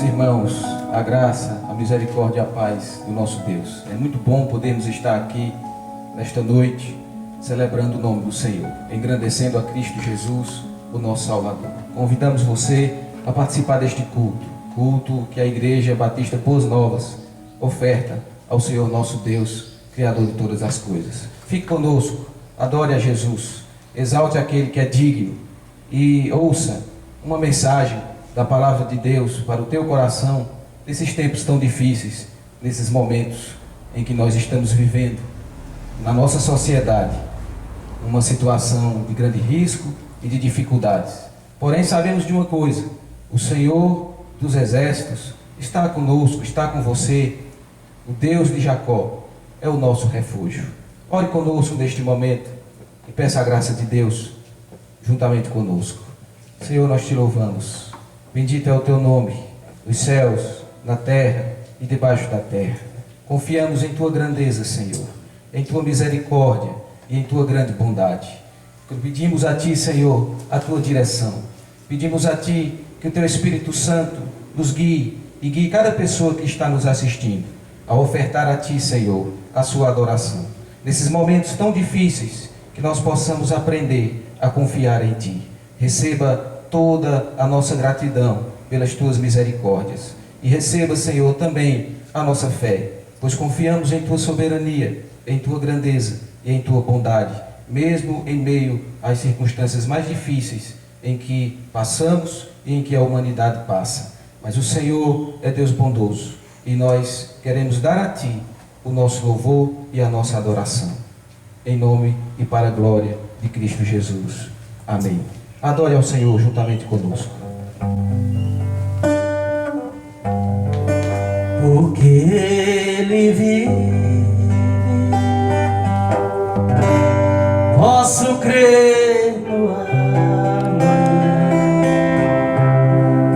irmãos, a graça, a misericórdia e a paz do nosso Deus. É muito bom podermos estar aqui nesta noite, celebrando o nome do Senhor, engrandecendo a Cristo Jesus, o nosso Salvador. Convidamos você a participar deste culto que a Igreja Batista Boas Novas oferta ao Senhor nosso Deus, Criador de todas as coisas. Fique conosco, adore a Jesus, exalte aquele que é digno e ouça uma mensagem da palavra de Deus para o teu coração nesses tempos tão difíceis, nesses momentos em que nós estamos vivendo na nossa sociedade, uma situação de grande risco e de dificuldades. Porém, sabemos de uma coisa: o Senhor dos Exércitos está conosco, está com você. O Deus de Jacó é o nosso refúgio. Ore conosco neste momento e peça a graça de Deus juntamente conosco. Senhor, nós te louvamos. Bendito é o teu nome, nos céus, na terra e debaixo da terra. Confiamos em tua grandeza, Senhor, em tua misericórdia e em tua grande bondade. Pedimos a ti, Senhor, a tua direção. Pedimos a ti que o teu Espírito Santo nos guie e guie cada pessoa que está nos assistindo a ofertar a ti, Senhor, a sua adoração. Nesses momentos tão difíceis, que nós possamos aprender a confiar em ti. Receba toda a nossa gratidão pelas tuas misericórdias. E receba, Senhor, também a nossa fé, pois confiamos em tua soberania, em tua grandeza e em tua bondade, mesmo em meio às circunstâncias mais difíceis em que passamos e em que a humanidade passa. Mas o Senhor é Deus bondoso e nós queremos dar a ti o nosso louvor e a nossa adoração. Em nome e para a glória de Cristo Jesus. Amém. Adore ao Senhor juntamente conosco. Porque Ele vive, posso crer no amanhã.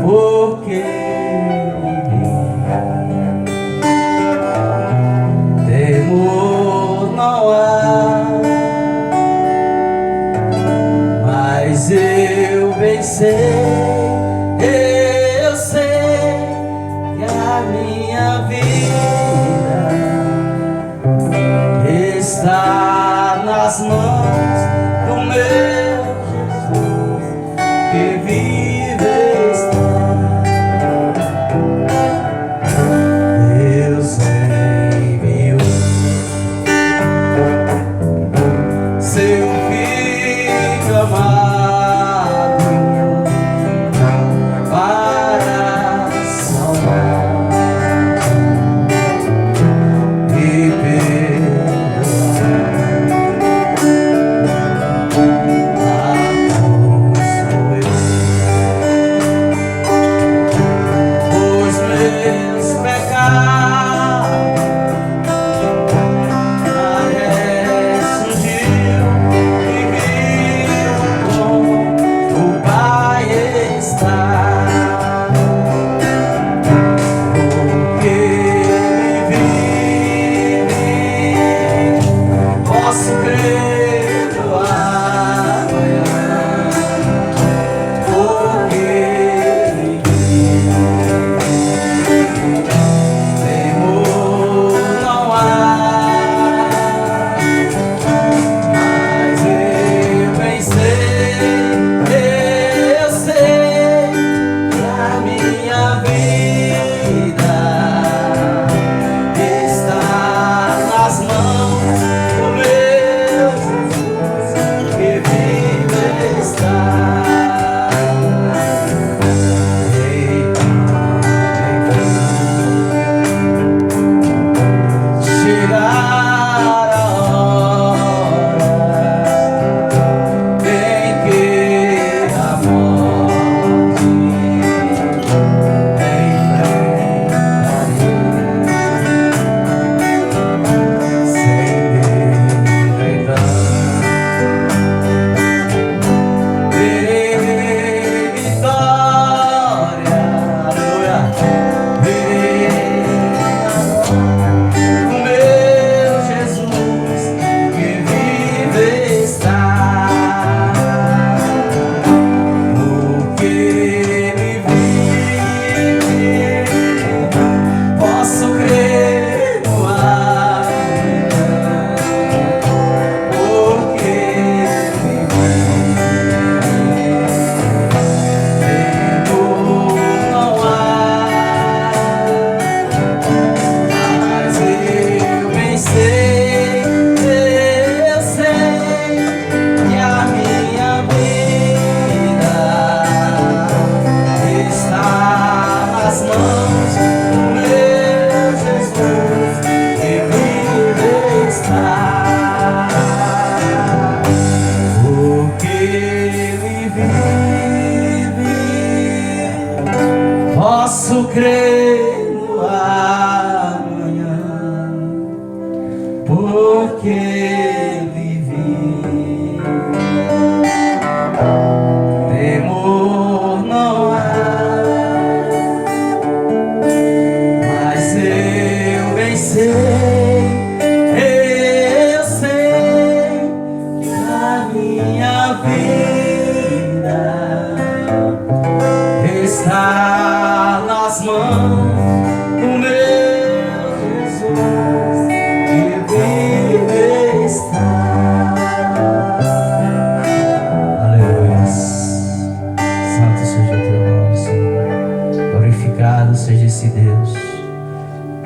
Porque Ele vive, temor não há. Mas eu bem sei, eu sei que a minha vida está nas mãos do meu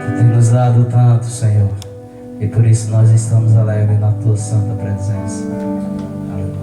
Tu tem nos dado tanto, Senhor, e por isso nós estamos alegres na tua santa presença. Aleluia.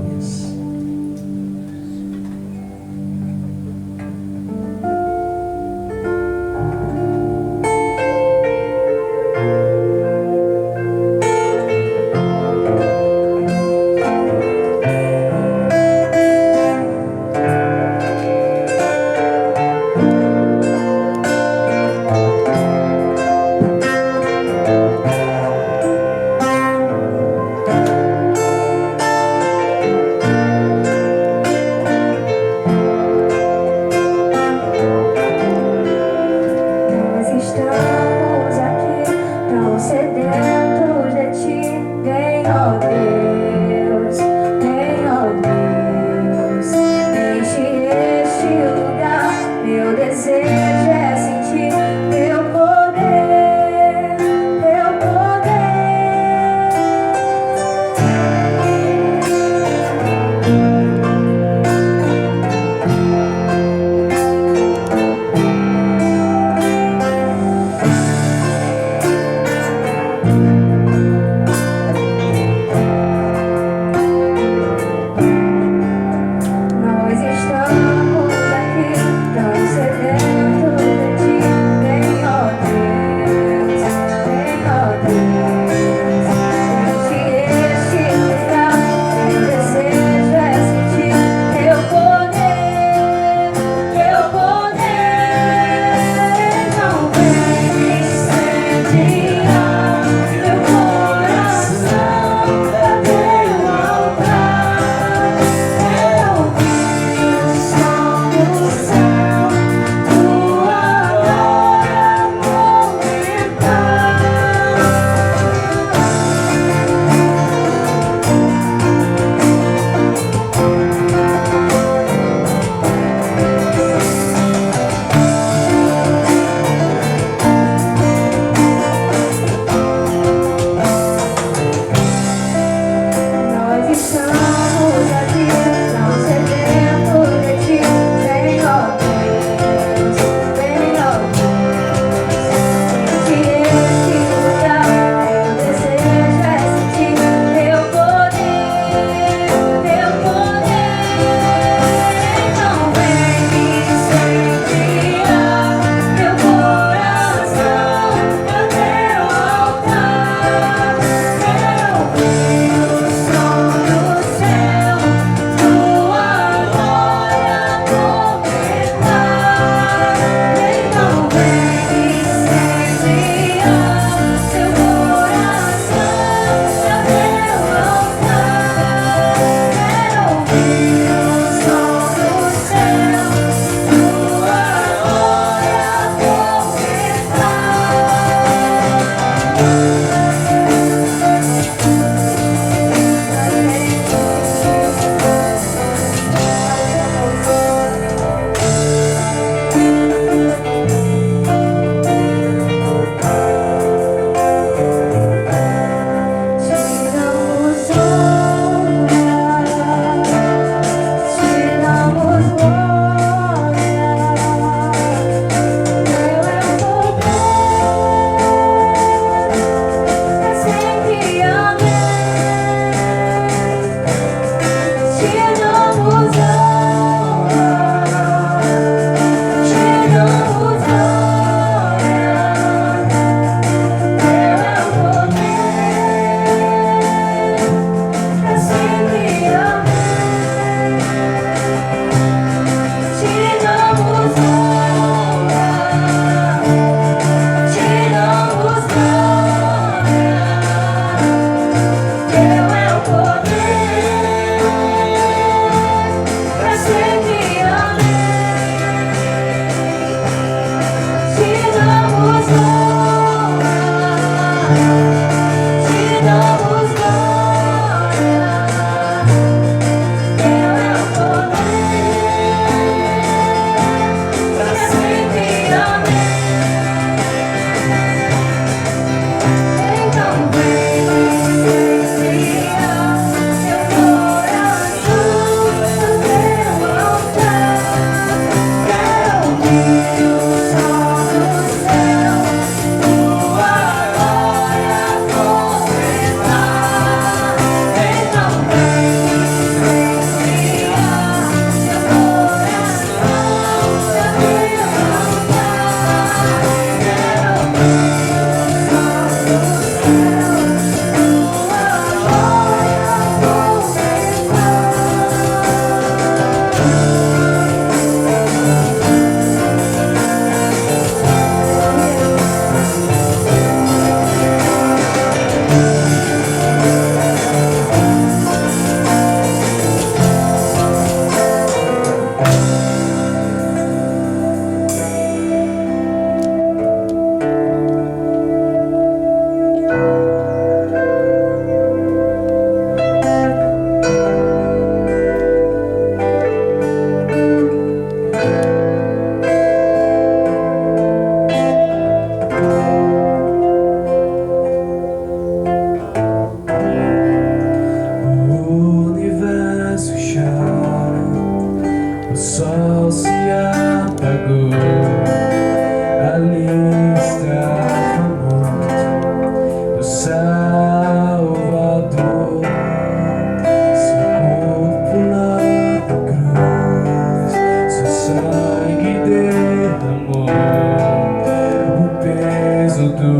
do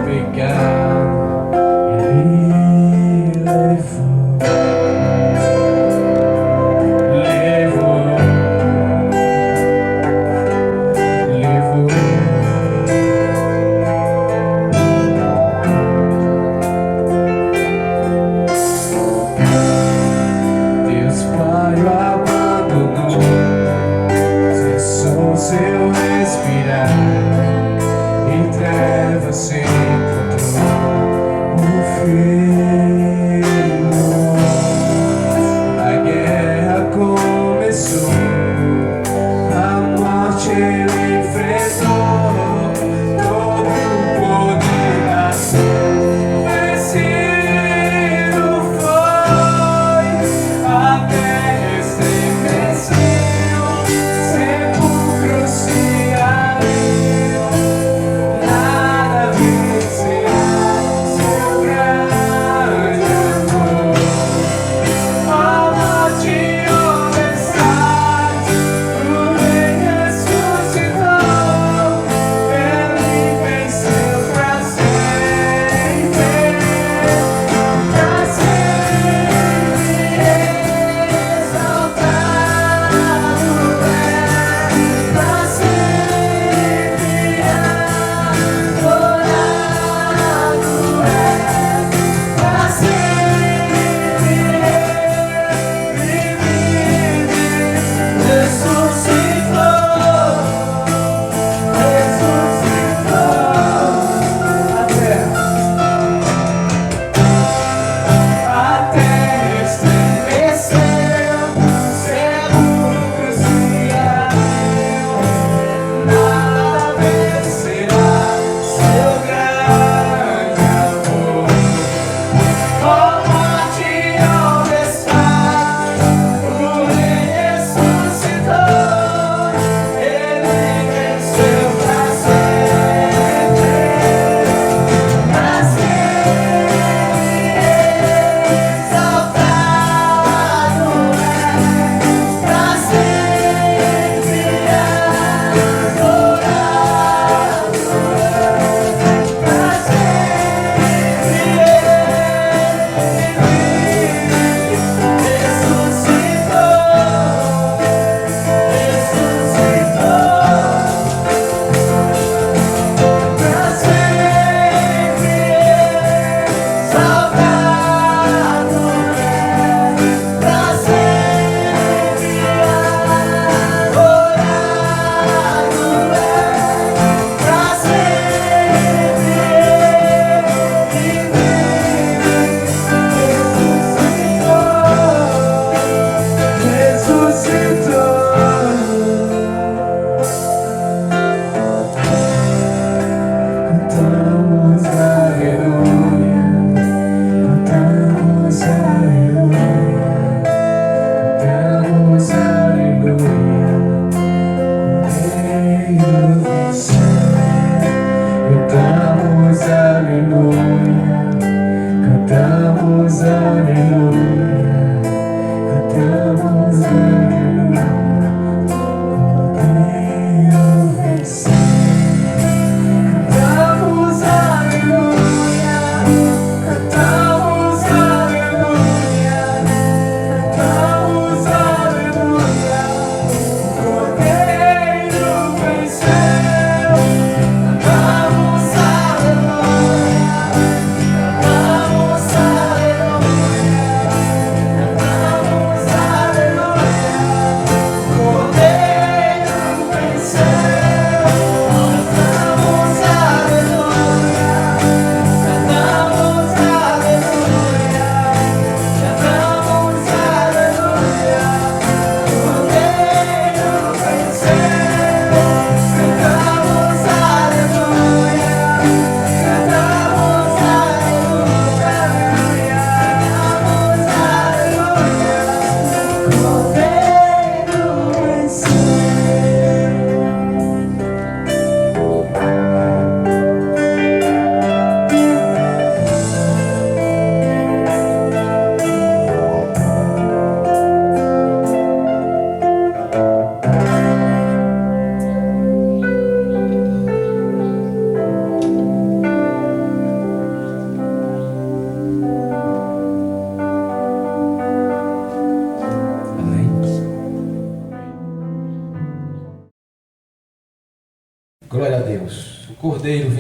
pecado Ele levou, levou, levou. Deus Pai o abandonou, cessou seu respirar, em trevas se encontrou o Filho. A guerra começou, a morte ele enfrentou, todo o poder da vencido foi, a terra estremeceu, sepulcro se abriu, nada vencerá seu grande amor. Ó morte, onde estás? O Rei ressuscitou, ele venceu pra sempre, exaltado é, pra sempre adorado.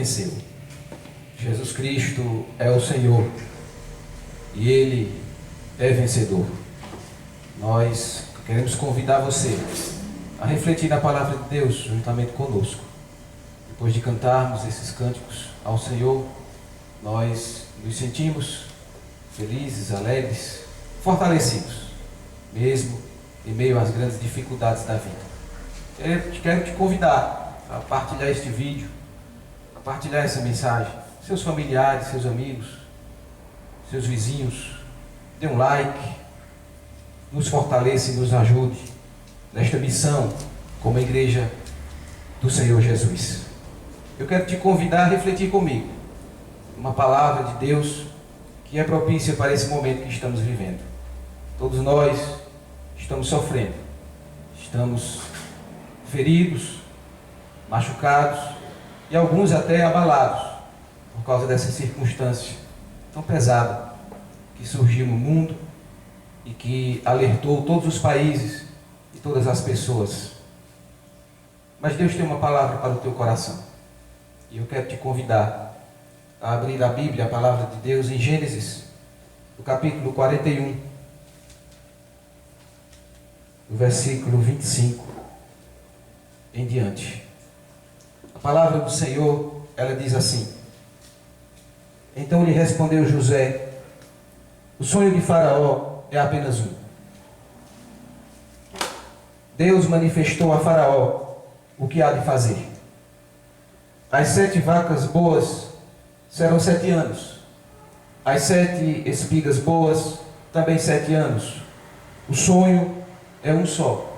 venceu. Jesus Cristo é o Senhor e Ele é vencedor. Nós queremos convidar você a refletir na palavra de Deus juntamente conosco. Depois de cantarmos esses cânticos ao Senhor, nós nos sentimos felizes, alegres, fortalecidos, mesmo em meio às grandes dificuldades da vida. Quero te convidar a partilhar este vídeo, a partilhar essa mensagem, seus familiares, seus amigos, seus vizinhos. Dê um like, nos fortaleça e nos ajude nesta missão como igreja do Senhor Jesus. Eu quero te convidar a refletir comigo uma palavra de Deus que é propícia para esse momento que estamos vivendo. Todos nós estamos sofrendo, estamos feridos, machucados e alguns até abalados por causa dessa circunstância tão pesada que surgiu no mundo e que alertou todos os países e todas as pessoas. Mas Deus tem uma palavra para o teu coração e eu quero te convidar a abrir a Bíblia, a palavra de Deus, em Gênesis, no capítulo 41, no versículo 25 em diante. A palavra do Senhor, ela diz assim: Então lhe respondeu José: O sonho de Faraó é apenas um. Deus manifestou a Faraó o que há de fazer. As 7 vacas boas serão 7 anos. As 7 espigas boas também 7 anos. O sonho é um só.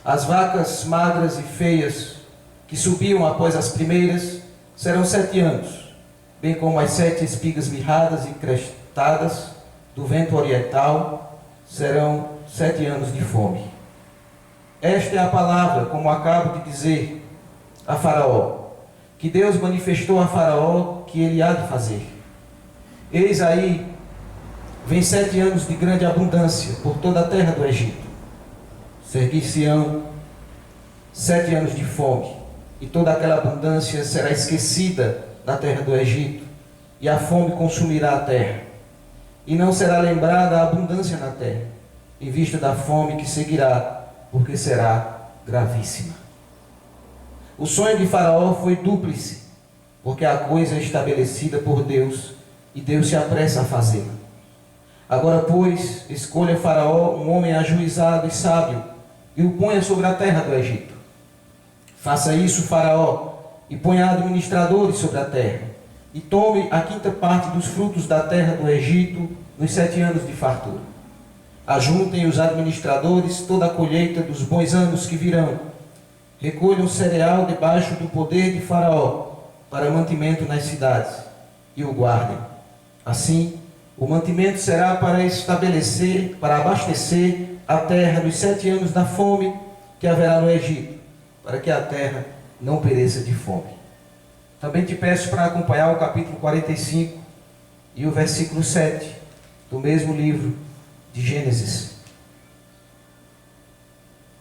As vacas magras e feias que subiam após as primeiras serão 7 anos, bem como as 7 espigas mirradas e crestadas do vento oriental serão 7 anos de fome. Esta é a palavra, como acabo de dizer, a Faraó, que Deus manifestou a Faraó que ele há de fazer. Eis aí, vem 7 anos de grande abundância por toda a terra do Egito. Seguir-se-ão 7 anos de fome, e toda aquela abundância será esquecida da terra do Egito, e a fome consumirá a terra. E não será lembrada a abundância na terra, em vista da fome que seguirá, porque será gravíssima. O sonho de Faraó foi dúplice, porque a coisa é estabelecida por Deus, e Deus se apressa a fazê-la. Agora, pois, escolha Faraó um homem ajuizado e sábio, e o ponha sobre a terra do Egito. Faça isso, Faraó, e ponha administradores sobre a terra, e tome a 5ª parte dos frutos da terra do Egito nos 7 anos de fartura. Ajuntem os administradores toda a colheita dos bons anos que virão. Recolham cereal debaixo do poder de Faraó, para mantimento nas cidades, e o guardem. Assim, o mantimento será para abastecer a terra nos 7 anos da fome que haverá no Egito, para que a terra não pereça de fome. Também te peço para acompanhar o capítulo 45 e o versículo 7 do mesmo livro de Gênesis.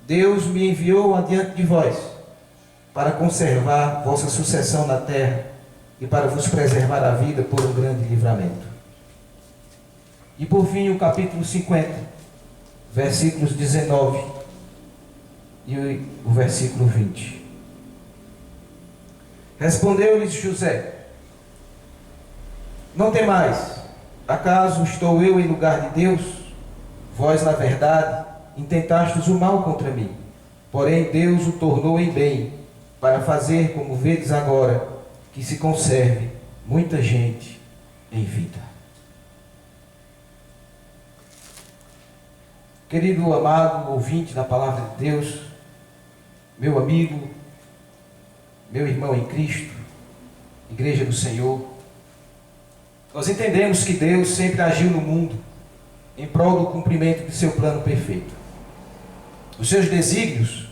Deus me enviou adiante de vós para conservar vossa sucessão na terra e para vos preservar a vida por um grande livramento. E por fim o capítulo 50, versículos 19 e o versículo 20. Respondeu-lhes José: Não temais, acaso estou eu em lugar de Deus? Vós, na verdade, intentastes o mal contra mim, porém Deus o tornou em bem, para fazer, como vedes agora, que se conserve muita gente em vida. Querido amado ouvinte da palavra de Deus, meu amigo, meu irmão em Cristo, Igreja do Senhor, nós entendemos que Deus sempre agiu no mundo em prol do cumprimento de seu plano perfeito. Os seus desígnios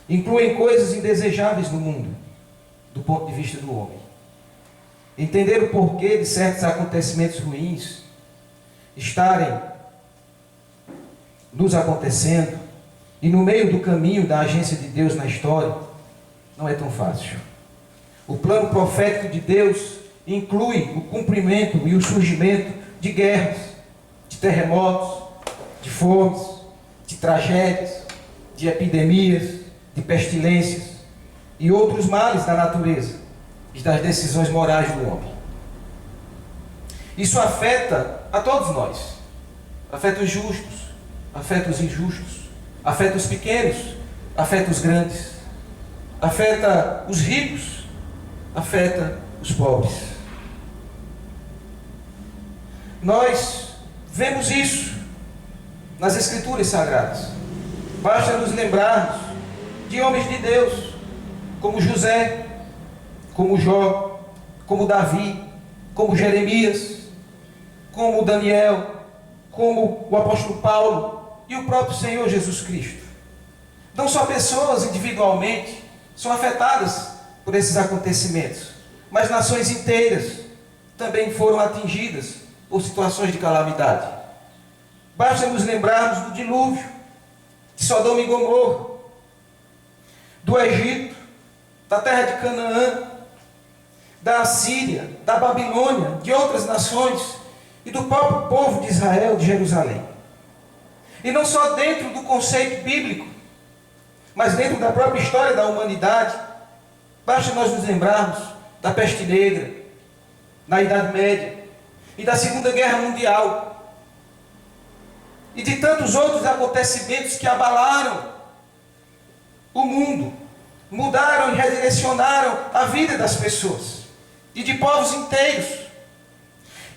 incluem coisas indesejáveis no mundo, do ponto de vista do homem. Entender o porquê de certos acontecimentos ruins estarem nos acontecendo e no meio do caminho da agência de Deus na história não é tão fácil. O plano profético de Deus inclui o cumprimento e o surgimento de guerras, de terremotos, de fomes, de tragédias, de epidemias, de pestilências e outros males da natureza e das decisões morais do homem. Isso afeta a todos nós. Afeta os justos, afeta os injustos, afeta os pequenos, afeta os grandes, afeta os ricos, afeta os pobres. Nós vemos isso nas Escrituras Sagradas. Basta nos lembrarmos de homens de Deus, como José, como Jó, como Davi, como Jeremias, como Daniel, como o apóstolo Paulo e o próprio Senhor Jesus Cristo. Não só pessoas individualmente são afetadas por esses acontecimentos, mas nações inteiras também foram atingidas por situações de calamidade. Basta nos lembrarmos do dilúvio, de Sodoma e Gomorra, do Egito, da terra de Canaã, da Assíria, da Babilônia, de outras nações e do próprio povo de Israel, de Jerusalém. E não só dentro do conceito bíblico, mas dentro da própria história da humanidade. Basta nós nos lembrarmos da peste negra, na Idade Média, e da Segunda Guerra Mundial, e de tantos outros acontecimentos que abalaram o mundo, mudaram e redirecionaram a vida das pessoas, e de povos inteiros,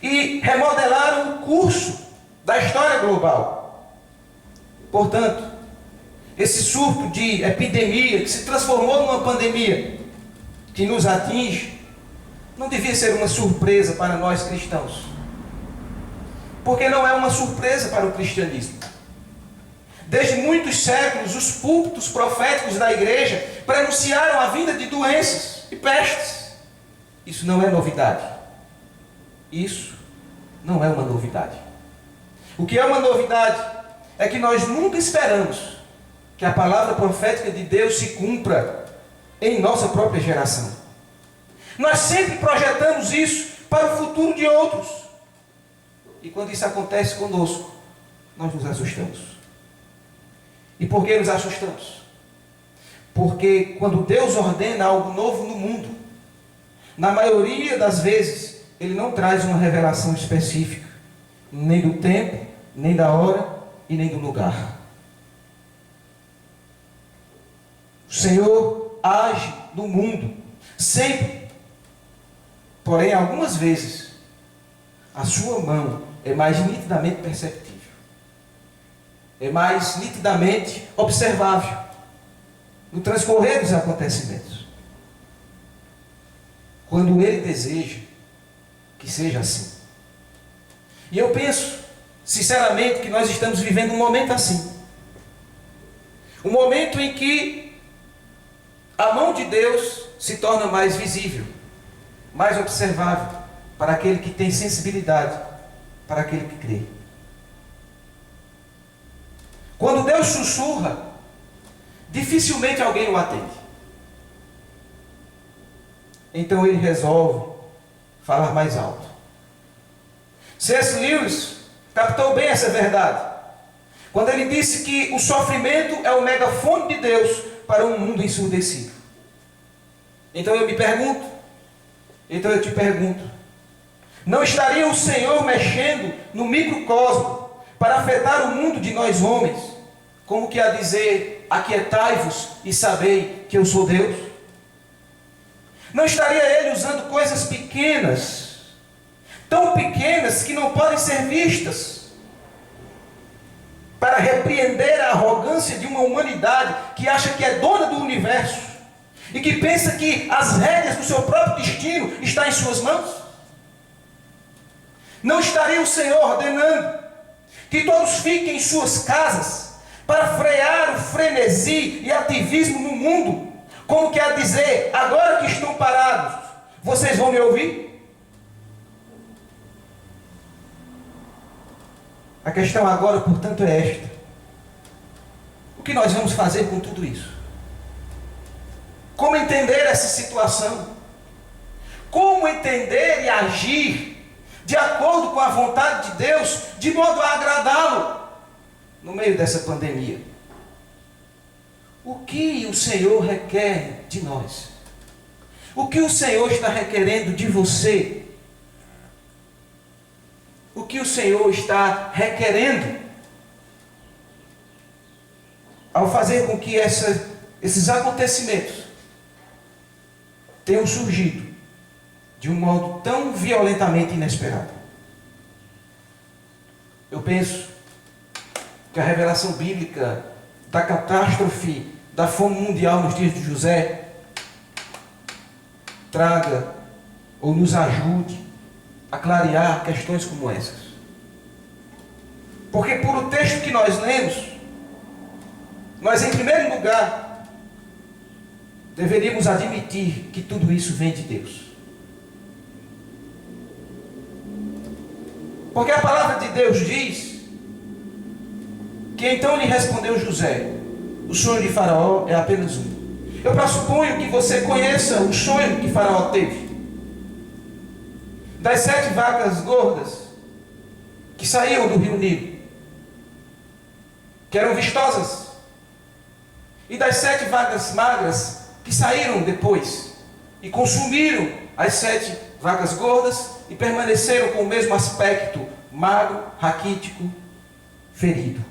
e remodelaram o curso da história global. Portanto, esse surto de epidemia que se transformou numa pandemia que nos atinge, não devia ser uma surpresa para nós cristãos. Porque não é uma surpresa para o cristianismo. Desde muitos séculos, os púlpitos proféticos da igreja prenunciaram a vinda de doenças e pestes. Isso não é novidade. Isso não é uma novidade. O que é uma novidade é que nós nunca esperamos que a palavra profética de Deus se cumpra em nossa própria geração. Nós sempre projetamos isso para o futuro de outros. E quando isso acontece conosco, nós nos assustamos. E por que nos assustamos? Porque quando Deus ordena algo novo no mundo, na maioria das vezes, Ele não traz uma revelação específica, nem do tempo, nem da hora e nem do lugar. O Senhor age no mundo, sempre. Porém, algumas vezes, a sua mão é mais nitidamente perceptível. É mais nitidamente observável no transcorrer dos acontecimentos. Quando Ele deseja que seja assim. E eu penso, sinceramente, que nós estamos vivendo um momento assim. Um momento em que a mão de Deus se torna mais visível, mais observável para aquele que tem sensibilidade, para aquele que crê. Quando Deus sussurra, dificilmente alguém o atende. Então ele resolve falar mais alto. C.S. Lewis captou bem essa verdade, quando ele disse que o sofrimento é o megafone de Deus para um mundo ensurdecido. Então eu te pergunto, não estaria o Senhor mexendo no microcosmo para afetar o mundo de nós homens, como que a dizer, aquietai-vos e sabei que eu sou Deus? Não estaria Ele usando coisas pequenas, tão pequenas que não podem ser vistas, para repreender a arrogância de uma humanidade que acha que é dona do universo e que pensa que as rédeas do seu próprio destino estão em suas mãos? Não estaria o Senhor ordenando que todos fiquem em suas casas para frear o frenesi e ativismo no mundo, como que a dizer, agora que estão parados, vocês vão me ouvir? A questão agora, portanto, é esta: o que nós vamos fazer com tudo isso? Como entender essa situação? como entender e agir de acordo com a vontade de Deus, de modo a agradá-lo no meio dessa pandemia. O que o Senhor requer de nós? O que o Senhor está requerendo de você? O que o Senhor está requerendo ao fazer com que esses acontecimentos tenham surgido de um modo tão violentamente inesperado? Eu penso que a revelação bíblica da catástrofe da fome mundial nos dias de José traga ou nos ajude a clarear questões como essas. Porque por o texto que nós lemos, nós em primeiro lugar deveríamos admitir que tudo isso vem de Deus. Porque a palavra de Deus diz que então lhe respondeu José: o sonho de Faraó é apenas um. Eu pressuponho que você conheça o sonho que Faraó teve. Das 7 vacas gordas que saíam do rio Nilo, que eram vistosas, e das 7 vacas magras que saíram depois e consumiram as 7 vacas gordas e permaneceram com o mesmo aspecto, magro, raquítico, ferido.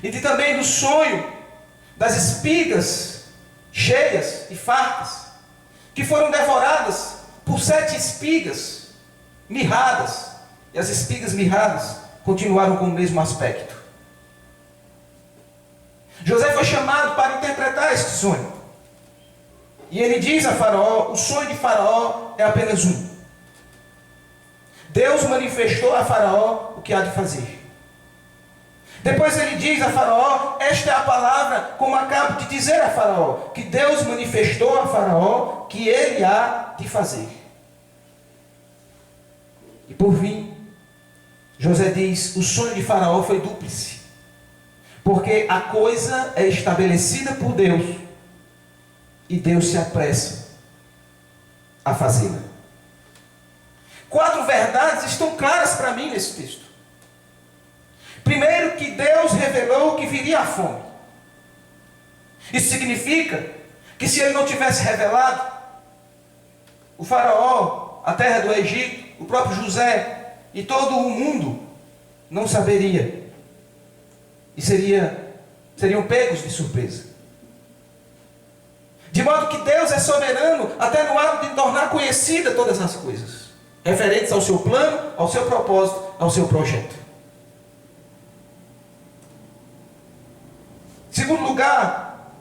E também do sonho das espigas cheias e fartas, que foram devoradas por 7 espigas mirradas, e as espigas mirradas continuaram com o mesmo aspecto. José foi chamado para interpretar este sonho, e ele diz a Faraó: o sonho de Faraó é apenas um. Deus manifestou a Faraó o que há de fazer. Depois ele diz a Faraó: esta é a palavra, como acabo de dizer a Faraó, que Deus manifestou a Faraó que ele há de fazer. E por fim, José diz: o sonho de Faraó foi dúplice, porque a coisa é estabelecida por Deus e Deus se apressa a fazê-la. 4 verdades estão claras para mim nesse texto. Primeiro, que Deus revelou que viria a fome. Isso significa que se ele não tivesse revelado, o Faraó, a terra do Egito, o próprio José e todo o mundo não saberia. E seriam pegos de surpresa. De modo que Deus é soberano até no ato de tornar conhecida todas as coisas referentes ao seu plano, ao seu propósito, ao seu projeto. Segundo lugar,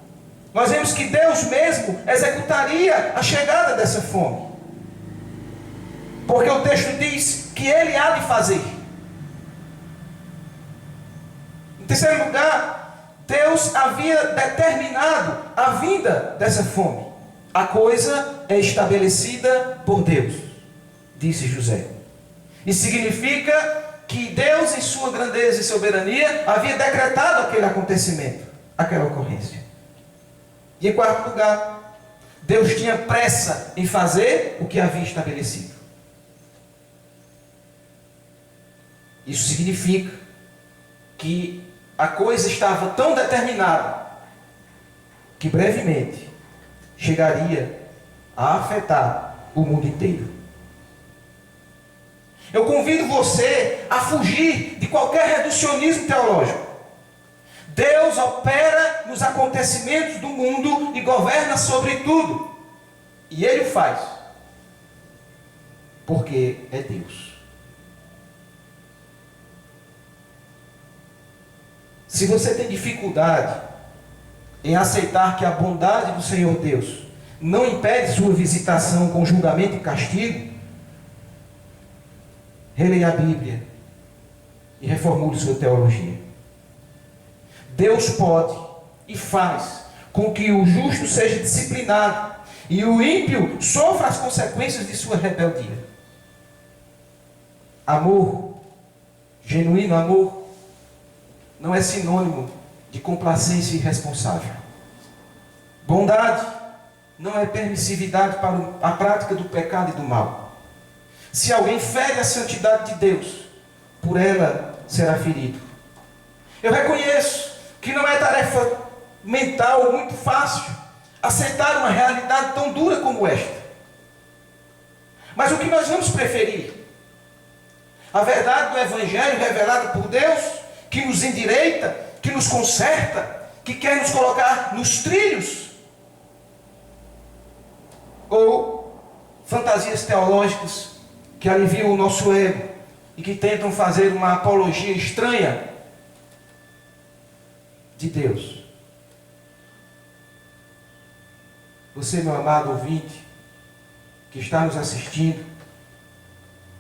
nós vemos que Deus mesmo executaria a chegada dessa fome. Porque o texto diz que Ele há de fazer. Em terceiro lugar, Deus havia determinado a vinda dessa fome. A coisa é estabelecida por Deus, disse José. Isso significa que Deus, em sua grandeza e soberania, havia decretado aquele acontecimento, aquela ocorrência. E em quarto lugar, Deus tinha pressa em fazer o que havia estabelecido. Isso significa que a coisa estava tão determinada que brevemente chegaria a afetar o mundo inteiro. Eu convido você a fugir de qualquer reducionismo teológico. Deus opera nos acontecimentos do mundo e governa sobre tudo. E Ele o faz. Porque é Deus. Se você tem dificuldade em aceitar que a bondade do Senhor Deus não impede sua visitação com julgamento e castigo, releia a Bíblia e reformule sua teologia. Deus pode e faz com que o justo seja disciplinado e o ímpio sofra as consequências de sua rebeldia. Amor, genuíno amor, não é sinônimo de complacência irresponsável. Bondade não é permissividade para a prática do pecado e do mal. Se alguém fere a santidade de Deus, por ela será ferido. Eu reconheço que não é tarefa mental muito fácil aceitar uma realidade tão dura como esta. Mas o que nós vamos preferir? A verdade do Evangelho revelada por Deus, que nos endireita, que nos conserta, que quer nos colocar nos trilhos? Ou fantasias teológicas que aliviam o nosso ego e que tentam fazer uma apologia estranha de Deus? Você, meu amado ouvinte, que está nos assistindo,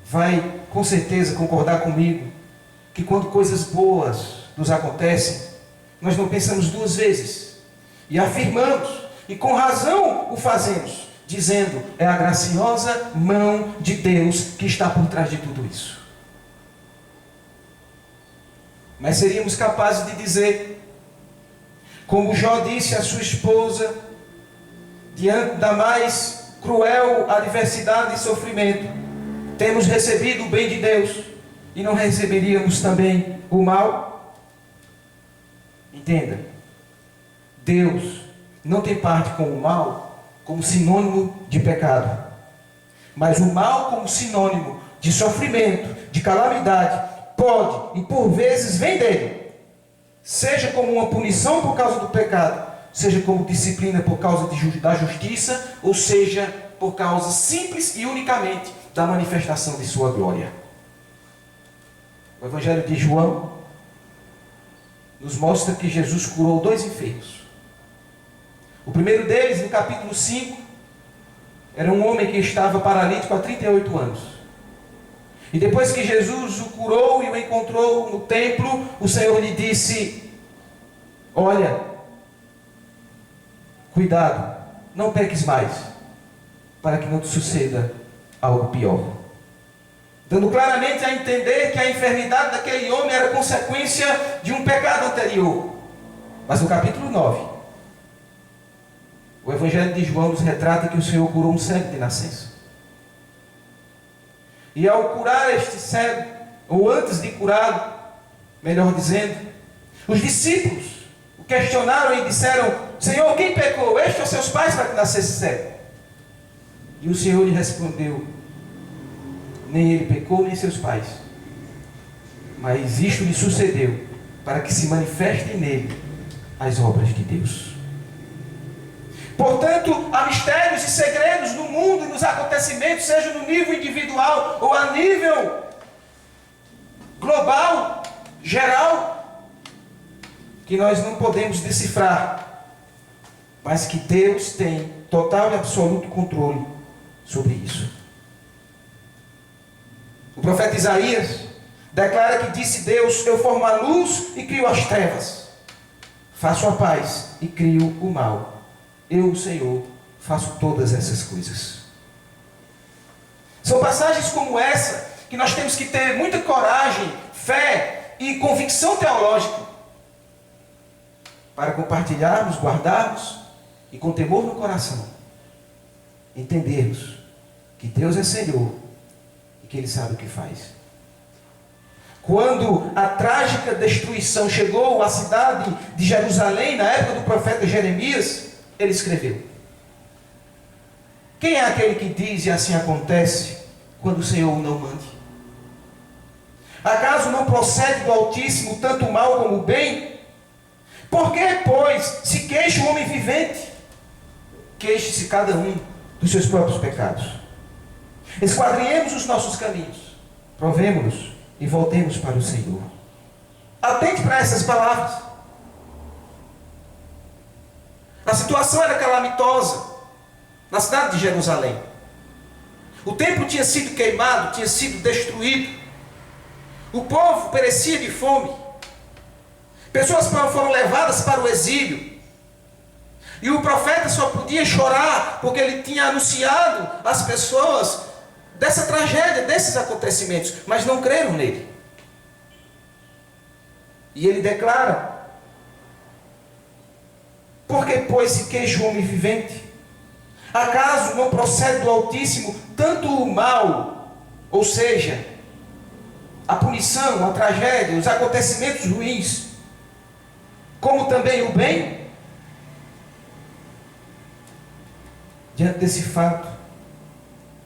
vai com certeza concordar comigo que quando coisas boas nos acontecem, nós não pensamos duas vezes e afirmamos, e com razão o fazemos, dizendo: é a graciosa mão de Deus que está por trás de tudo isso. Mas seríamos capazes de dizer, como Jó disse à sua esposa, diante da mais cruel adversidade e sofrimento: temos recebido o bem de Deus e não receberíamos também o mal? Entenda, Deus não tem parte com o mal como sinônimo de pecado, mas o mal como sinônimo de sofrimento, de calamidade, pode e por vezes vem dele, seja como uma punição por causa do pecado, seja como disciplina por causa da justiça, ou seja, por causa simples e unicamente da manifestação de sua glória. O Evangelho de João nos mostra que Jesus curou 2 enfermos. O primeiro deles, no capítulo 5, era um homem que estava paralítico há 38 anos. E depois que Jesus o curou e o encontrou no templo, o Senhor lhe disse: olha, cuidado, não peques mais, para que não te suceda algo pior. Dando claramente a entender que a enfermidade daquele homem era consequência de um pecado anterior. Mas no capítulo 9, o Evangelho de João nos retrata que o Senhor curou um cego de nascença. E ao curar este cego, ou antes de curá-lo, melhor dizendo, os discípulos o questionaram e disseram: Senhor, quem pecou, este ou seus pais, para que nascesse cego? E o Senhor lhe respondeu: nem ele pecou, nem seus pais, mas isto lhe sucedeu para que se manifestem nele as obras de Deus. Portanto, há mistérios e segredos no mundo e nos acontecimentos, seja no nível individual ou a nível global, geral, que nós não podemos decifrar, mas que Deus tem total e absoluto controle sobre isso. O profeta Isaías declara que disse Deus: eu formo a luz e crio as trevas, faço a paz e crio o mal. Eu, o Senhor, faço todas essas coisas. São passagens como essa que nós temos que ter muita coragem, fé e convicção teológica para compartilharmos, guardarmos e com temor no coração entendermos que Deus é Senhor e que Ele sabe o que faz. Quando a trágica destruição chegou à cidade de Jerusalém, na época do profeta Jeremias, ele escreveu: quem é aquele que diz e assim acontece, quando o Senhor o não mande? Acaso não procede do Altíssimo tanto o mal como o bem? Por que, pois, se queixa o homem vivente? Queixe-se cada um dos seus próprios pecados. Esquadrinhemos os nossos caminhos, provemo-nos e voltemos para o Senhor. Atente para essas palavras. A situação era calamitosa na cidade de Jerusalém. O templo tinha sido queimado, tinha sido destruído. O povo perecia de fome. Pessoas foram levadas para o exílio. E o profeta só podia chorar porque ele tinha anunciado às pessoas dessa tragédia, desses acontecimentos, mas não creram nele. E ele declara: porque, pois, se queixa o homem vivente? Acaso não procede do Altíssimo tanto o mal, ou seja, a punição, a tragédia, os acontecimentos ruins, como também o bem? Diante desse fato,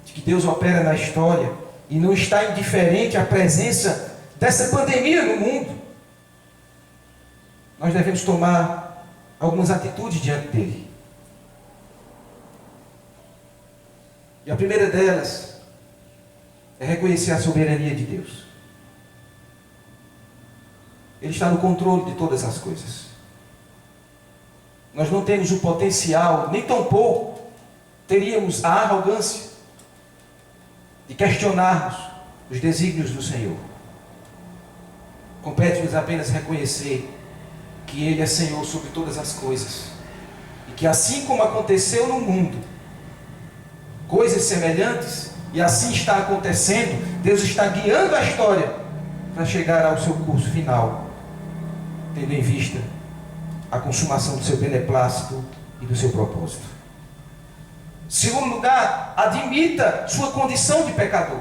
de que Deus opera na história e não está indiferente à presença dessa pandemia no mundo, nós devemos tomar algumas atitudes diante dele. E a primeira delas é reconhecer a soberania de Deus. Ele está no controle de todas as coisas. Nós não temos o potencial, nem tampouco teríamos a arrogância de questionarmos os desígnios do Senhor. Compete-nos apenas reconhecer que Ele é Senhor sobre todas as coisas. E que assim como aconteceu no mundo, coisas semelhantes, e assim está acontecendo, Deus está guiando a história para chegar ao seu curso final, tendo em vista a consumação do seu beneplácito e do seu propósito. Segundo lugar, admita sua condição de pecador.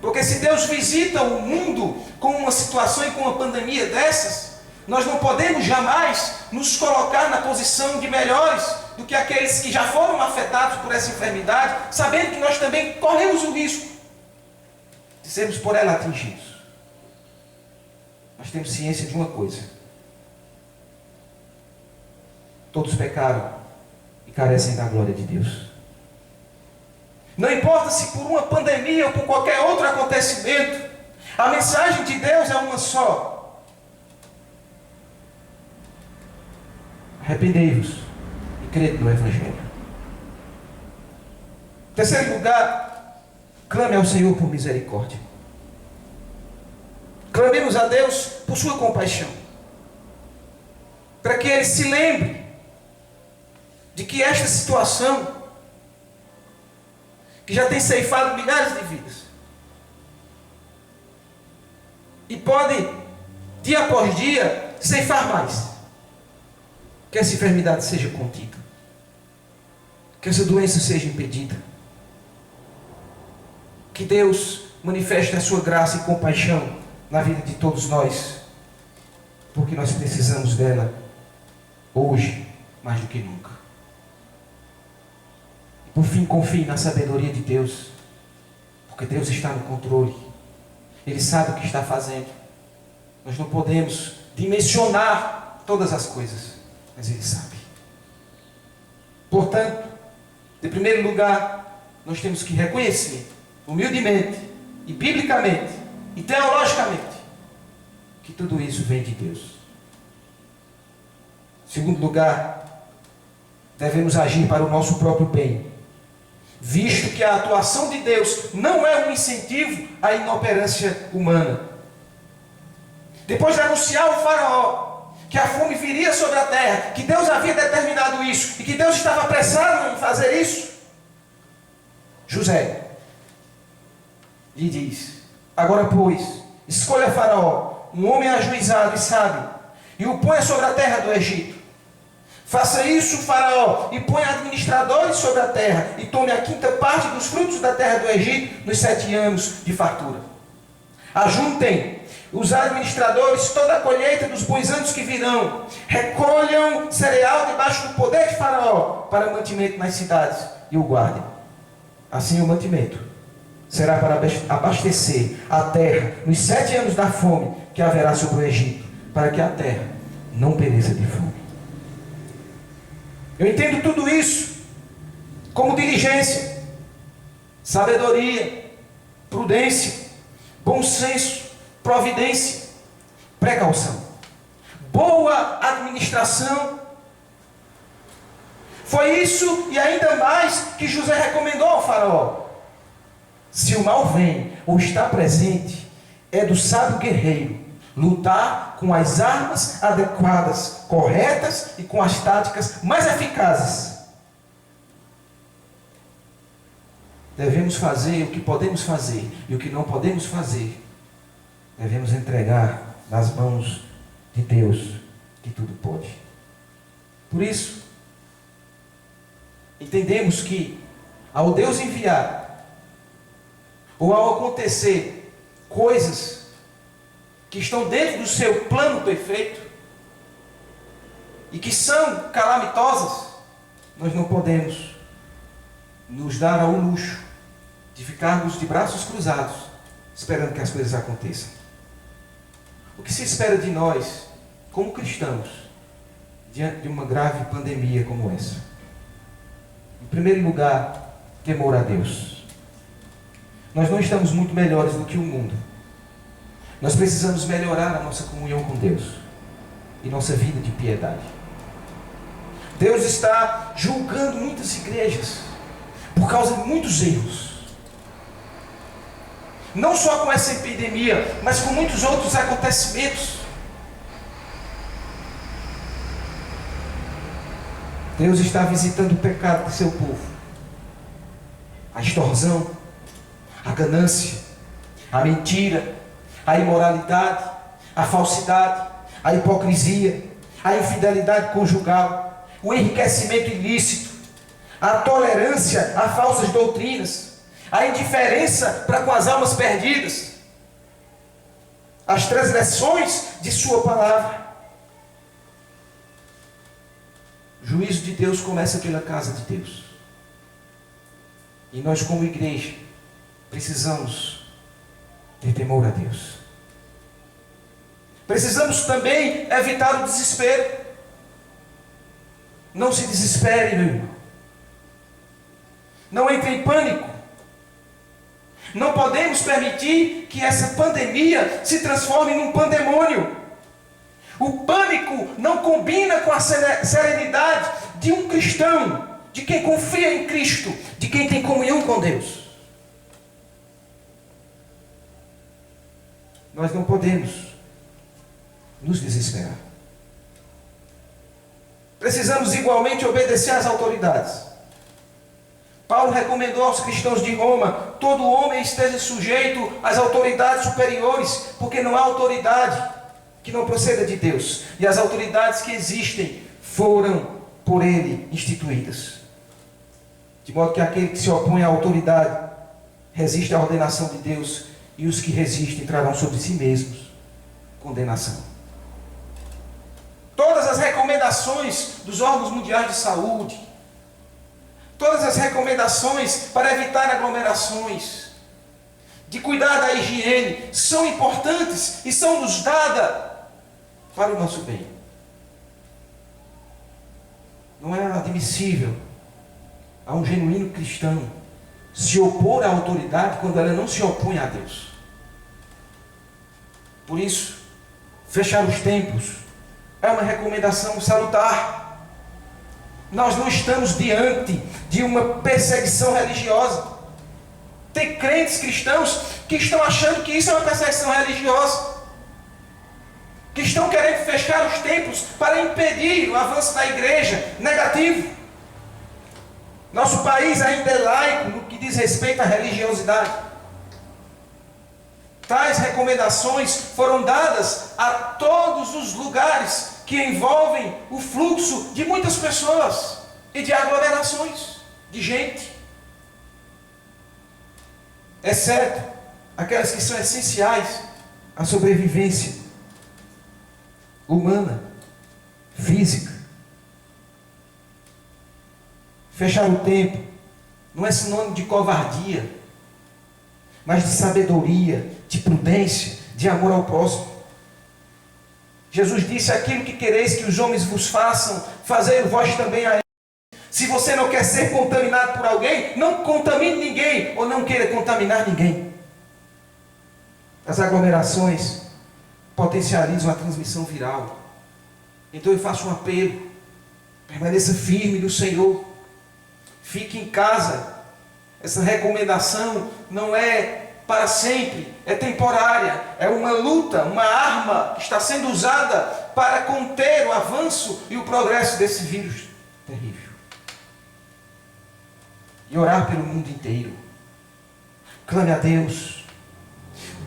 Porque se Deus visita o mundo com uma situação e com uma pandemia dessas, nós não podemos jamais nos colocar na posição de melhores do que aqueles que já foram afetados por essa enfermidade, sabendo que nós também corremos o risco de sermos por ela atingidos. Nós temos ciência de uma coisa: todos pecaram e carecem da glória de Deus. Não importa se por uma pandemia ou por qualquer outro acontecimento, a mensagem de Deus é uma só: arrependei-vos e crede no Evangelho. Em terceiro lugar, clame ao Senhor por misericórdia. Clamemos a Deus por sua compaixão, para que Ele se lembre de que esta situação, que já tem ceifado milhares de vidas, e pode, dia após dia, ceifar mais, que essa enfermidade seja contida, que essa doença seja impedida, que Deus manifeste a sua graça e compaixão na vida de todos nós, porque nós precisamos dela hoje mais do que nunca. E por fim, confie na sabedoria de Deus, porque Deus está no controle. Ele sabe o que está fazendo. Nós não podemos dimensionar todas as coisas, mas Ele sabe. Portanto, em primeiro lugar, nós temos que reconhecer, humildemente e biblicamente e teologicamente, que tudo isso vem de Deus. Em segundo lugar, devemos agir para o nosso próprio bem, visto que a atuação de Deus não é um incentivo à inoperância humana. Depois de anunciar ao faraó que a fome viria sobre a terra, que Deus havia determinado isso, e que Deus estava apressado em fazer isso, José lhe diz: agora, pois, escolha faraó, um homem ajuizado e sábio, e o ponha sobre a terra do Egito. Faça isso, faraó, e ponha administradores sobre a terra, e tome a quinta parte dos frutos da terra do Egito nos 7 anos de fartura. Ajuntem os administradores toda a colheita dos bons anos que virão. Recolham cereal debaixo do poder de faraó para mantimento nas cidades, e o guardem. Assim o mantimento será para abastecer a terra nos 7 anos da fome que haverá sobre o Egito, para que a terra não pereça de fome. Eu entendo tudo isso como diligência, sabedoria, prudência, bom senso, providência, precaução, boa administração. Foi isso e ainda mais que José recomendou ao faraó. Se o mal vem ou está presente, é do sábio guerreiro lutar com as armas adequadas, corretas e com as táticas mais eficazes. Devemos fazer o que podemos fazer, e o que não podemos fazer, devemos entregar nas mãos de Deus, que tudo pode. Por isso, entendemos que ao Deus enviar, ou ao acontecer coisas que estão dentro do seu plano perfeito, e que são calamitosas, nós não podemos nos dar ao luxo de ficarmos de braços cruzados, esperando que as coisas aconteçam. O que se espera de nós, como cristãos, diante de uma grave pandemia como essa? Em primeiro lugar, temor a Deus. Nós não estamos muito melhores do que o mundo. Nós precisamos melhorar a nossa comunhão com Deus e nossa vida de piedade. Deus está julgando muitas igrejas por causa de muitos erros. Não só com essa epidemia, mas com muitos outros acontecimentos. Deus está visitando o pecado do seu povo. A extorsão, a ganância, a mentira, a imoralidade, a falsidade, a hipocrisia, a infidelidade conjugal, o enriquecimento ilícito, a tolerância a falsas doutrinas, a indiferença para com as almas perdidas, as transgressões de sua palavra. O juízo de Deus começa pela casa de Deus. E nós, como igreja, precisamos ter temor a Deus. Precisamos também evitar o desespero. Não se desespere, meu irmão. Não entre em pânico. Não podemos permitir que essa pandemia se transforme num pandemônio. O pânico não combina com a serenidade de um cristão, de quem confia em Cristo, de quem tem comunhão com Deus. Nós não podemos nos desesperar. Precisamos igualmente obedecer às autoridades. Paulo recomendou aos cristãos de Roma: todo homem esteja sujeito às autoridades superiores, porque não há autoridade que não proceda de Deus. E as autoridades que existem foram por ele instituídas. De modo que aquele que se opõe à autoridade resiste à ordenação de Deus, e os que resistem trarão sobre si mesmos condenação. Todas as recomendações dos órgãos mundiais de saúde, todas as recomendações para evitar aglomerações, de cuidar da higiene, são importantes e são nos dadas para o nosso bem. Não é admissível a um genuíno cristão se opor à autoridade quando ela não se opõe a Deus. Por isso, fechar os templos é uma recomendação salutar. Nós não estamos diante de uma perseguição religiosa. Tem crentes cristãos que estão achando que isso é uma perseguição religiosa, que estão querendo fechar os templos para impedir o avanço da igreja. Negativo. Nosso país ainda é laico no que diz respeito à religiosidade. Tais recomendações foram dadas a todos os lugares que envolvem o fluxo de muitas pessoas e de aglomerações de gente, exceto aquelas que são essenciais à sobrevivência humana, física. Fechar o templo não é sinônimo de covardia, mas de sabedoria, de prudência, de amor ao próximo. Jesus disse: aquilo que quereis que os homens vos façam, fazei vós também a eles. Se você não quer ser contaminado por alguém, não contamine ninguém, ou não queira contaminar ninguém. As aglomerações potencializam a transmissão viral. Então eu faço um apelo: permaneça firme no Senhor, fique em casa. Essa recomendação não é para sempre, é temporária, é uma luta, uma arma que está sendo usada para conter o avanço e o progresso desse vírus terrível. E orar pelo mundo inteiro. Clame a Deus.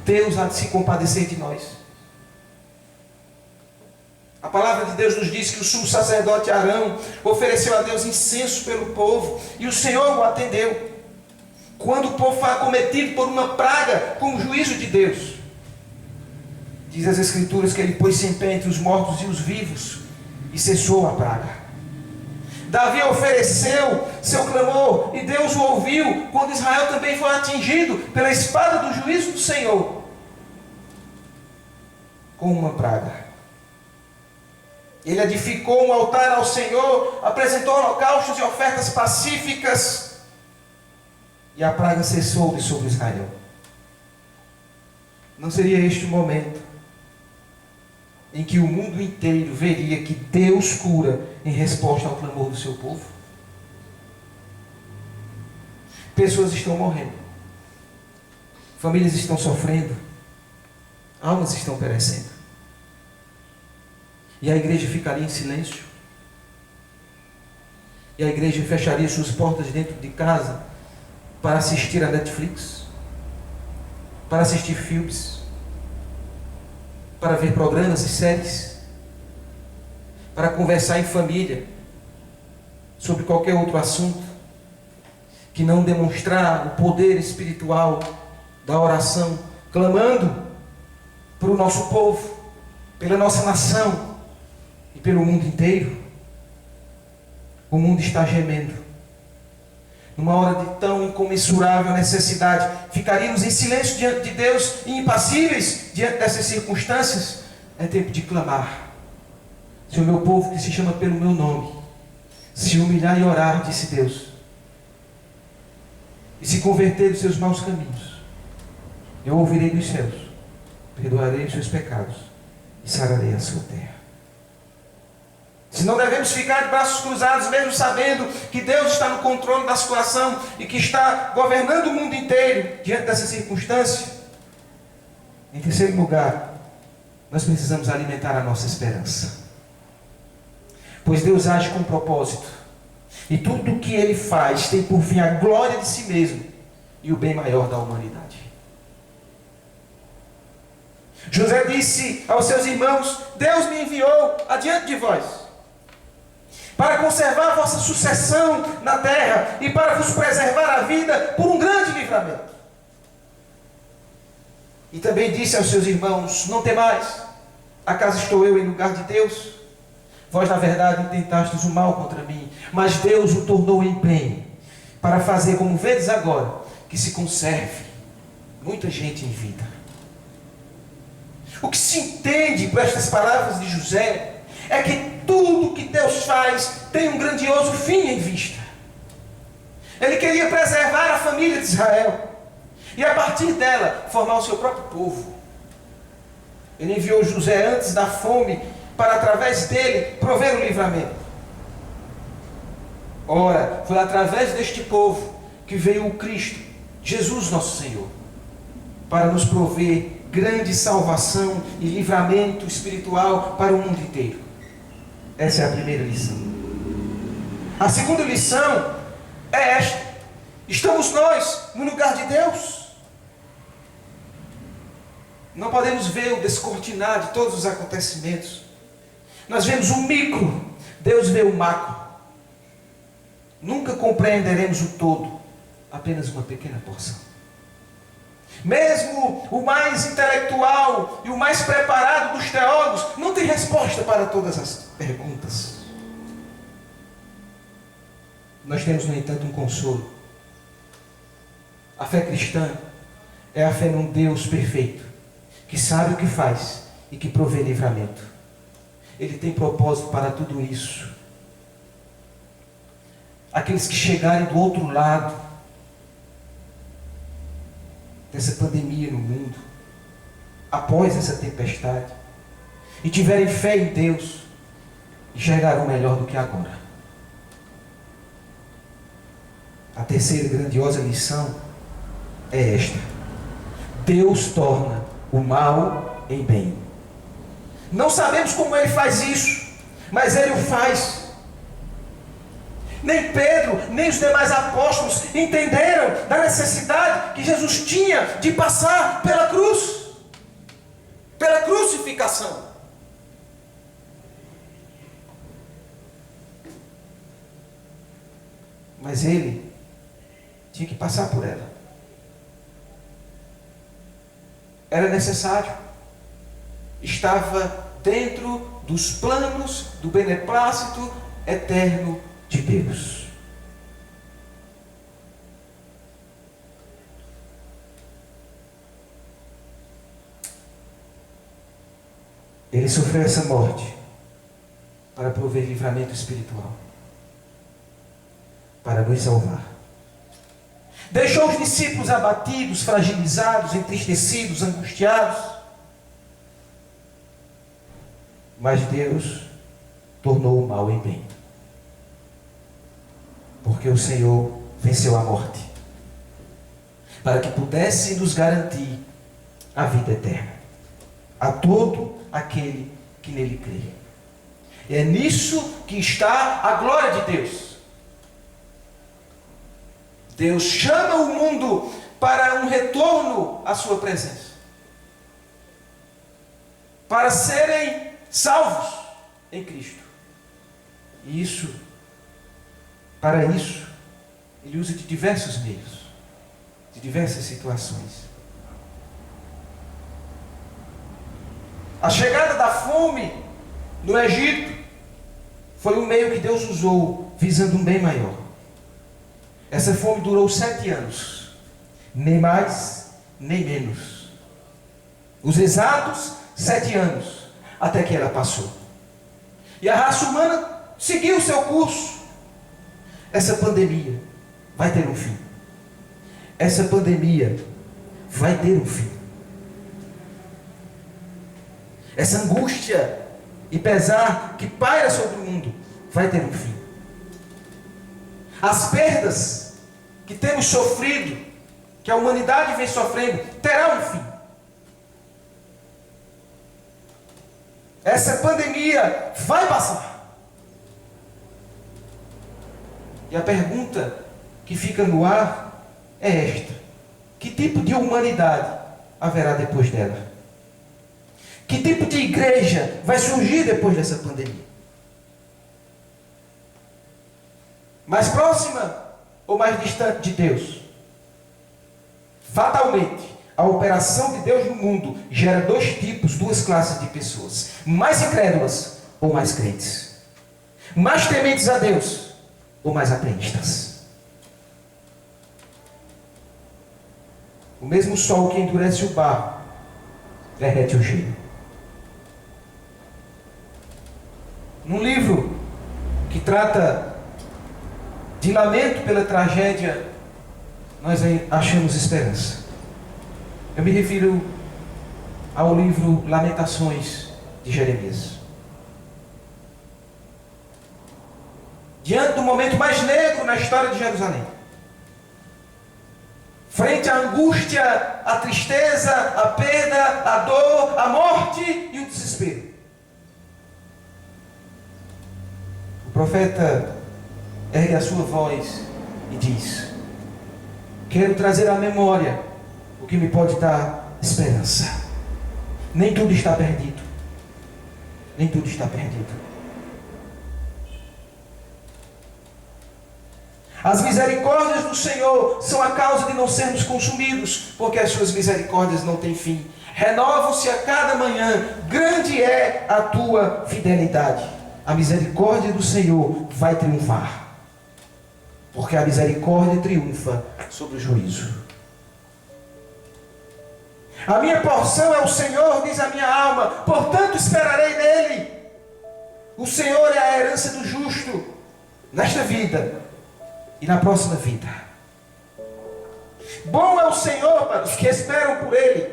Deus há de se compadecer de nós. A palavra de Deus nos diz que o sumo sacerdote Arão ofereceu a Deus incenso pelo povo e o Senhor o atendeu. Quando o povo foi acometido por uma praga com o juízo de Deus, diz as Escrituras que ele pôs-se em pé entre os mortos e os vivos e cessou a praga. Davi ofereceu seu clamor e Deus o ouviu quando Israel também foi atingido pela espada do juízo do Senhor com uma praga. Ele edificou um altar ao Senhor, apresentou holocaustos e ofertas pacíficas, e a praga cessou de sobre Israel. Não seria este o momento em que o mundo inteiro veria que Deus cura em resposta ao clamor do seu povo? Pessoas estão morrendo, famílias estão sofrendo, almas estão perecendo. E a igreja ficaria em silêncio? E a igreja fecharia suas portas dentro de casa para assistir a Netflix? Para assistir filmes? Para ver programas e séries? Para conversar em família sobre qualquer outro assunto que não demonstrar o poder espiritual da oração, clamando para o nosso povo, pela nossa nação e pelo mundo inteiro? O mundo está gemendo. Numa hora de tão incomensurável necessidade, ficaríamos em silêncio diante de Deus e impassíveis diante dessas circunstâncias? É tempo de clamar. Se o meu povo, que se chama pelo meu nome, se humilhar e orar, disse Deus, e se converter dos seus maus caminhos, eu ouvirei dos céus, perdoarei os seus pecados e sararei a sua terra. Se não devemos ficar de braços cruzados, mesmo sabendo que Deus está no controle da situação e que está governando o mundo inteiro diante dessa circunstância. Em terceiro lugar, nós precisamos alimentar a nossa esperança. Pois Deus age com propósito. E tudo o que Ele faz tem por fim a glória de si mesmo e o bem maior da humanidade. José disse aos seus irmãos: Deus me enviou adiante de vós para conservar a vossa sucessão na terra e para vos preservar a vida por um grande livramento. E também disse aos seus irmãos: não temais, acaso estou eu em lugar de Deus? Vós na verdade intentastes o mal contra mim, mas Deus o tornou em bem, para fazer, como vedes agora, que se conserve muita gente em vida. O que se entende por estas palavras de José é que tudo que Deus faz tem um grandioso fim em vista. Ele queria preservar a família de Israel e a partir dela formar o seu próprio povo. Ele enviou José antes da fome para através dele prover o livramento. Ora, foi através deste povo que veio o Cristo, Jesus nosso Senhor, para nos prover grande salvação e livramento espiritual para o mundo inteiro. Essa é a primeira lição. A segunda lição é esta: estamos nós no lugar de Deus? Não podemos ver o descortinar de todos os acontecimentos. Nós vemos o micro, Deus vê o macro. Nunca compreenderemos o todo, apenas uma pequena porção. Mesmo o mais intelectual e o mais preparado dos teólogos não tem resposta para todas as perguntas. Nós temos, no entanto, um consolo. A fé cristã é a fé num Deus perfeito, que sabe o que faz e que provê livramento. Ele tem propósito para tudo isso. Aqueles que chegarem do outro lado dessa pandemia no mundo, após essa tempestade, e tiverem fé em Deus, enxergarão melhor do que agora. A terceira grandiosa lição é esta: Deus torna o mal em bem. Não sabemos como Ele faz isso, mas Ele o faz. Nem Pedro, nem os demais apóstolos entenderam da necessidade que Jesus tinha de passar pela cruz, pela crucificação. Mas ele tinha que passar por ela. Era necessário. Estava dentro dos planos do beneplácito eterno de Deus. Ele sofreu essa morte para prover livramento espiritual, para nos salvar. Deixou os discípulos abatidos, fragilizados, entristecidos, angustiados. Mas Deus tornou o mal em bem, porque o Senhor venceu a morte, para que pudesse nos garantir a vida eterna a todo aquele que nele crê. É nisso que está a glória de Deus. Deus chama o mundo para um retorno à sua presença, para serem salvos em Cristo. E para isso, Ele usa de diversos meios, de diversas situações. A chegada da fome no Egito foi um meio que Deus usou, visando um bem maior. Essa fome durou 7 anos, nem mais, nem menos. Os exatos 7 anos, até que ela passou. E a raça humana seguiu o seu curso. Essa pandemia vai ter um fim. Essa pandemia vai ter um fim. Essa angústia e pesar que paira sobre o mundo vai ter um fim. As perdas que temos sofrido, que a humanidade vem sofrendo, terá um fim. Essa pandemia vai passar. E a pergunta que fica no ar é esta: que tipo de humanidade haverá depois dela? Que tipo de igreja vai surgir depois dessa pandemia? Mais próxima ou mais distante de Deus? Fatalmente, a operação de Deus no mundo gera 2 tipos, 2 classes de pessoas: mais incrédulas ou mais crentes, mais tementes a Deus ou mais ateístas. O mesmo sol que endurece o barro derrete o gelo. Num livro que trata de lamento pela tragédia, nós achamos esperança. Eu me refiro ao livro Lamentações de Jeremias. Diante do momento mais negro na história de Jerusalém, frente à angústia, à tristeza, à perda, à dor, à morte e o desespero, o profeta ergue a sua voz e diz: quero trazer à memória o que me pode dar esperança. Nem tudo está perdido. Nem tudo está perdido. As misericórdias do Senhor são a causa de não sermos consumidos, porque as suas misericórdias não têm fim. Renovam-se a cada manhã. Grande é a tua fidelidade. A misericórdia do Senhor vai triunfar, porque a misericórdia triunfa sobre o juízo. A minha porção é o Senhor, diz a minha alma, portanto esperarei nele. O Senhor é a herança do justo nesta vida e na próxima vida. Bom é o Senhor para os que esperam por ele,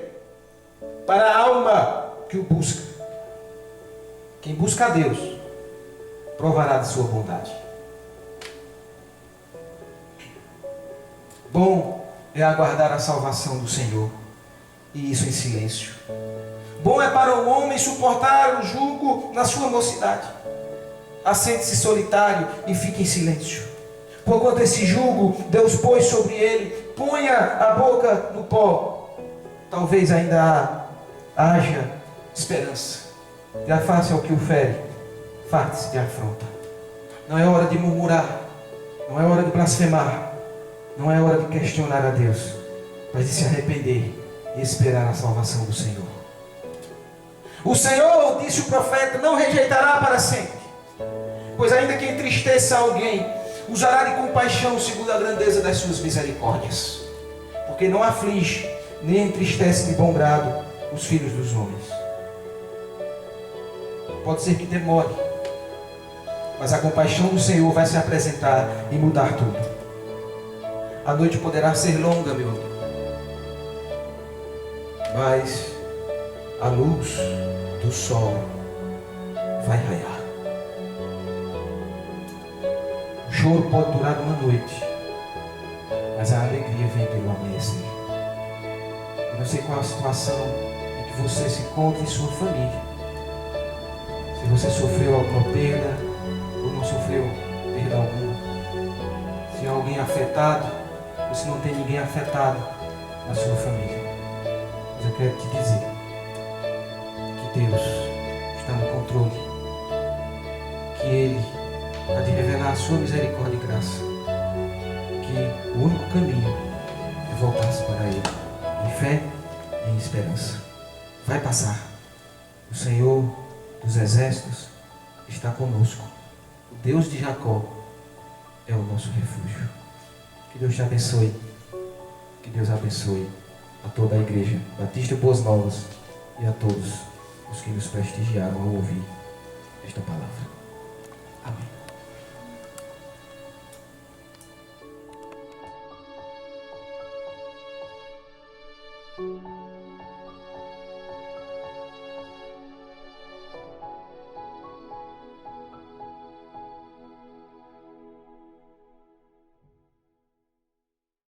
para a alma que o busca. Quem busca a Deus provará de sua bondade. Bom é aguardar a salvação do Senhor, e isso em silêncio. Bom é para o homem suportar o jugo na sua mocidade. Assente-se solitário e fique em silêncio. Porquanto esse jugo Deus pôs sobre ele, ponha a boca no pó. Talvez ainda haja esperança. Já face ao que o fere, farte-se de afronta. Não é hora de murmurar, Não é hora de blasfemar. Não é hora de questionar a Deus, mas de se arrepender e esperar a salvação do Senhor. O Senhor, disse o profeta, não rejeitará para sempre, pois ainda que entristeça alguém, usará de compaixão segundo a grandeza das suas misericórdias, porque não aflige, nem entristece de bom grado os filhos dos homens. Pode ser que demore, mas a compaixão do Senhor vai se apresentar e mudar tudo. A noite poderá ser longa, meu amigo, mas a luz do sol vai raiar. O choro pode durar uma noite, mas a alegria vem pelo amanhecer. Eu não sei qual a situação em que você se encontra em sua família. Se você sofreu alguma perda ou não sofreu perda alguma. Se há alguém afetado ou se não tem ninguém afetado na sua família. Mas eu quero te dizer que Deus está no controle, que Ele há de revelar a sua misericórdia e graça, que o único caminho é voltar-se para Ele, em fé e em esperança. Vai passar. O Senhor dos exércitos está conosco. O Deus de Jacó é o nosso refúgio. Que Deus te abençoe. Que Deus abençoe a toda a Igreja Batista Boas Novas e a todos os que nos prestigiaram ao ouvir esta palavra. Amém.